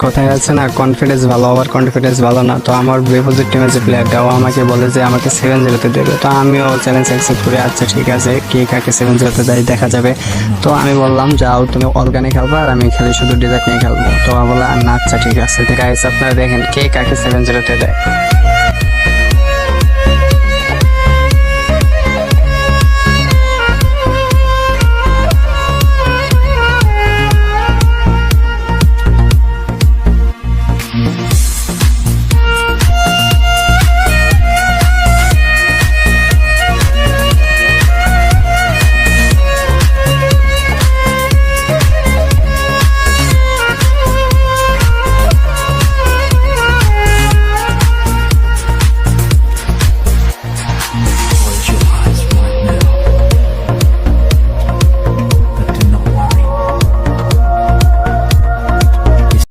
কোথায় আছে না, কনফিডেন্স ভালো, আবার কনফিডেন্স ভালো না। তো আমার বিপরীত টিমের যে প্লেয়ারটা, ও আমাকে বলে যে আমাকে 7-0 দেবে। তো আমিও চ্যালেঞ্জ অ্যাকসেপ্ট করে আচ্ছা ঠিক আছে, কে কাকে 7-0 দেয় দেখা যাবে। তো আমি বললাম যাও তুমি অর্গানিক খেলবা, আর আমি খালি শুধু ডেজার্ট নিয়ে খেলবো। তো ও বলে না আচ্ছা ঠিক আছে। গাইস আপনারা দেখেন কে কাকে 7-0 দেয়।